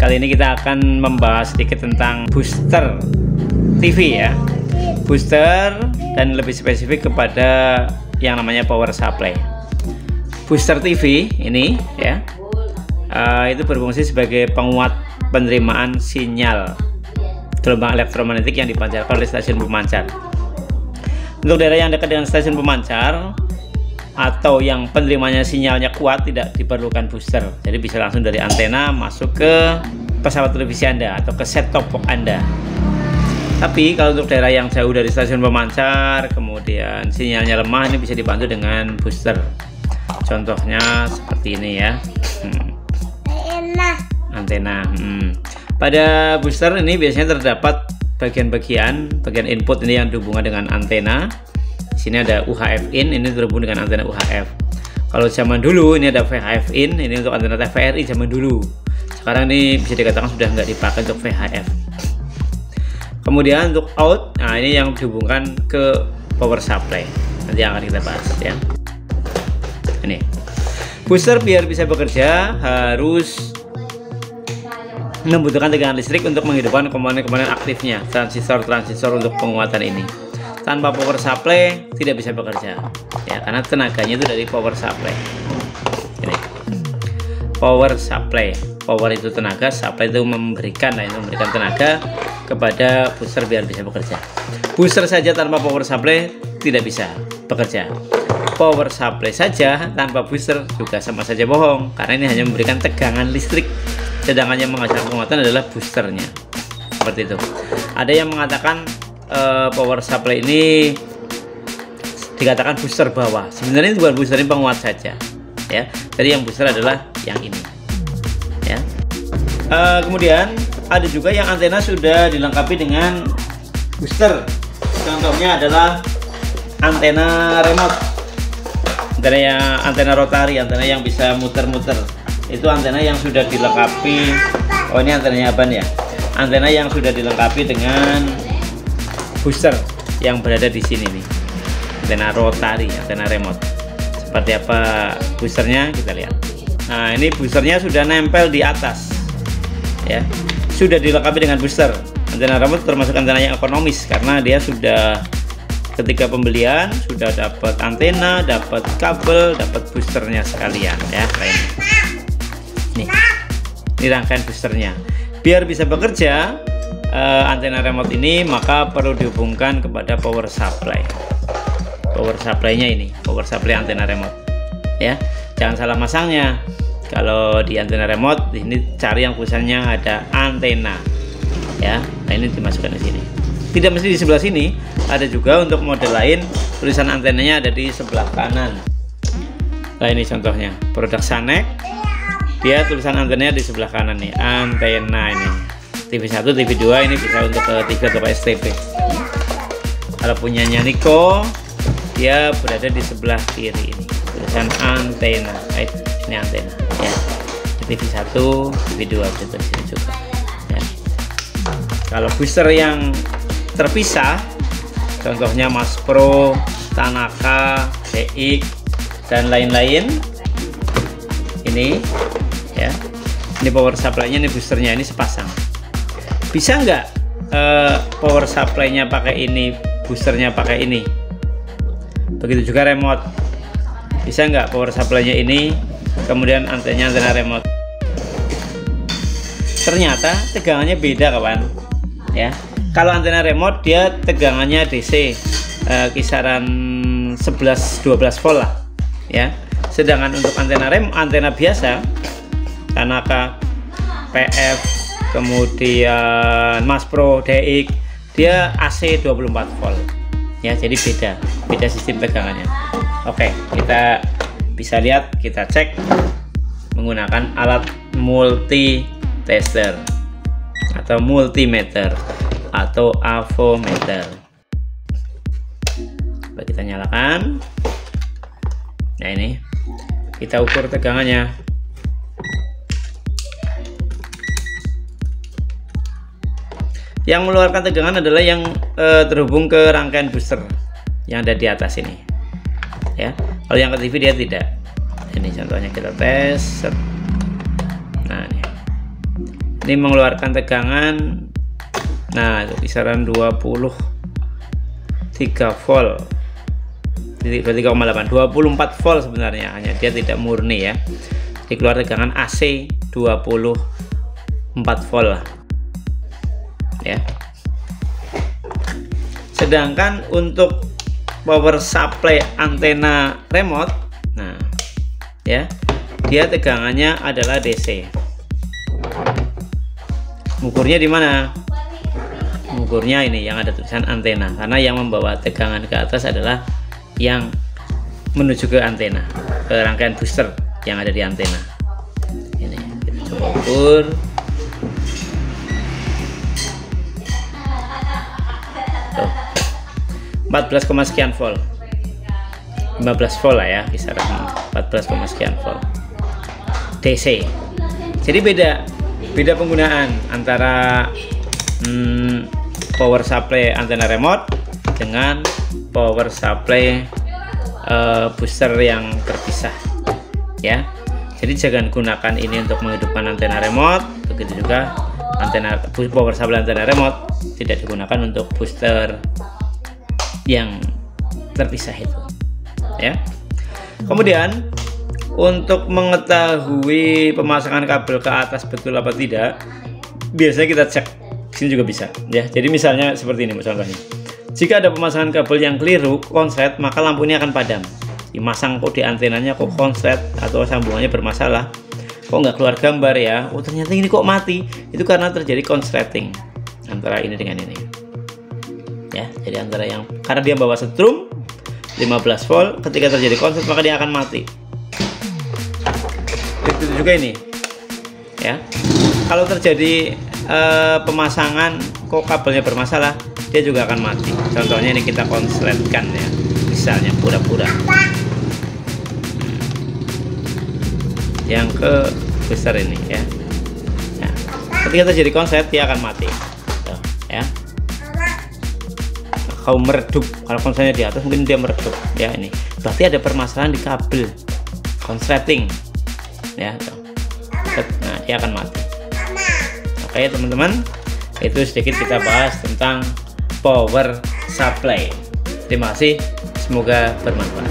Kali ini kita akan membahas sedikit tentang booster TV ya. Booster dan lebih spesifik kepada yang namanya power supply. Booster TV ini ya, itu berfungsi sebagai penguat penerimaan sinyal gelombang elektromagnetik yang dipancarkan oleh stasiun pemancar. Untuk daerah yang dekat dengan stasiun pemancar atau yang penerimanya sinyalnya kuat, tidak diperlukan booster. Jadi bisa langsung dari antena masuk ke pesawat televisi Anda atau ke set top box Anda. Tapi kalau untuk daerah yang jauh dari stasiun pemancar, kemudian sinyalnya lemah, ini bisa dibantu dengan booster. Contohnya seperti ini ya. Antena. Pada booster ini biasanya terdapat bagian input ini yang dihubungkan dengan antena. Di sini ada UHF in, ini terhubung dengan antena UHF. Kalau zaman dulu ini ada VHF in, ini untuk antena TVRI zaman dulu. Sekarang ini bisa dikatakan sudah nggak dipakai untuk VHF. Kemudian untuk out, nah ini yang dihubungkan ke power supply. Nanti yang akan kita bahas ya. Ini booster biar bisa bekerja harus membutuhkan tegangan listrik untuk menghidupkan komponen-komponen aktifnya, transistor untuk penguatan ini. Tanpa power supply tidak bisa bekerja ya, karena tenaganya itu dari power supply. Ini power supply, power itu tenaga, supply itu memberikan tenaga kepada booster biar bisa bekerja. Booster saja tanpa power supply tidak bisa bekerja. Power supply saja tanpa booster juga sama saja bohong, karena ini hanya memberikan tegangan listrik, sedangkan yang menghasilkan penguatan adalah boosternya. Seperti itu. Ada yang mengatakan power supply ini dikatakan booster bawah. Sebenarnya itu bukan booster, ini penguat saja ya. Jadi yang booster adalah yang ini ya. Kemudian ada juga yang antena sudah dilengkapi dengan booster. Contohnya adalah antena remote, antena rotari, antena yang bisa muter-muter. Itu antena yang sudah dilengkapi. Oh, ini antenanya apa nih ya? Antena yang sudah dilengkapi dengan booster yang berada di sini nih, antena rotari, antena remote. Seperti apa boosternya kita lihat. Nah, ini boosternya sudah nempel di atas ya, sudah dilengkapi dengan booster. Antena remote termasuk antena yang ekonomis karena dia sudah ketika pembelian sudah dapat antena, dapat kabel, dapat boosternya sekalian ya. Nih, ini rangkaian boosternya. Biar bisa bekerja antena remote ini, maka perlu dihubungkan kepada power supply. Power supply-nya ini, power supply antena remote. Ya, jangan salah masangnya. Kalau di antena remote, ini cari yang tulisannya ada antena. Ya, nah ini dimasukkan di sini. Tidak mesti di sebelah sini, ada juga untuk model lain tulisan antenanya ada di sebelah kanan. Nah, ini contohnya produk Sanek. Dia tulisan antenanya di sebelah kanan nih, antena ini. TV1, TV2 ini bisa untuk ke TV atau STP. Kalau punyanya Niko, dia berada di sebelah kiri ini, tulisan antena. Ini antena ya. TV1, TV2 juga di sini juga. Ya. Kalau booster yang terpisah, contohnya Mas Pro, Tanaka, DX dan lain-lain. Ini ya. Ini power supply-nya, ini boosternya, ini sepasang. Bisa nggak power supply-nya pakai ini, boosternya pakai ini? Begitu juga remote. Bisa nggak power supply-nya ini, kemudian antena remote? Ternyata tegangannya beda kawan. Ya, kalau antena remote dia tegangannya DC, kisaran 11-12 volt lah. Ya, sedangkan untuk antena biasa, Tanaka, PF, kemudian Mas Pro, DX, dia AC 24 volt ya, jadi beda sistem tegangannya. Oke, kita bisa lihat, kita cek menggunakan alat multi tester atau multimeter atau avometer. Coba kita nyalakan. Nah, ini kita ukur tegangannya. Yang mengeluarkan tegangan adalah yang terhubung ke rangkaian booster yang ada di atas ini ya. Kalau yang ke TV dia tidak. Ini contohnya kita tes. Nah, Ini mengeluarkan tegangan, nah itu kisaran 23 volt, 3,8, 24 volt sebenarnya, hanya dia tidak murni ya. Jadi keluar tegangan AC 24 volt lah ya. Sedangkan untuk power supply antena remote, nah ya, dia tegangannya adalah DC. Ukurnya di mana? Ukurnya ini yang ada tulisan antena, karena yang membawa tegangan ke atas adalah yang menuju ke antena, ke rangkaian booster yang ada di antena. Ini kita coba ukur. Tuh, 14, sekian volt, 15 volt lah ya, kisaran 14, sekian volt DC. Jadi beda penggunaan antara power supply antena remote dengan power supply booster yang terpisah ya. Jadi jangan gunakan ini untuk menghidupkan antena remote, begitu juga antena power supply antena remote tidak digunakan untuk booster yang terpisah itu ya. Kemudian untuk mengetahui pemasangan kabel ke atas betul apa tidak, biasanya kita cek sini juga bisa ya. Jadi misalnya seperti ini contohnya, jika ada pemasangan kabel yang keliru, konslet, maka lampu ini akan padam. Dimasang kok di antenanya kok konslet atau sambungannya bermasalah, kok nggak keluar gambar ya, oh ternyata ini kok mati, itu karena terjadi konsleting antara ini dengan ini ya. Jadi antara yang, karena dia bawa setrum 15 volt, ketika terjadi konslet maka dia akan mati. Itu juga ini ya, kalau terjadi pemasangan kok kabelnya bermasalah, dia juga akan mati. Contohnya ini kita konsletkan ya, misalnya pura-pura yang ke booster ini ya. Nah, ketika terjadi konslet dia akan mati. Tuh, ya. Kalau meredup, kalau konsletnya di atas mungkin dia meredup ya, ini berarti ada permasalahan di kabel, konsleting ya. Tuh. Nah, dia akan mati. Oke teman-teman, itu sedikit kita bahas tentang power supply. Terima kasih, semoga bermanfaat.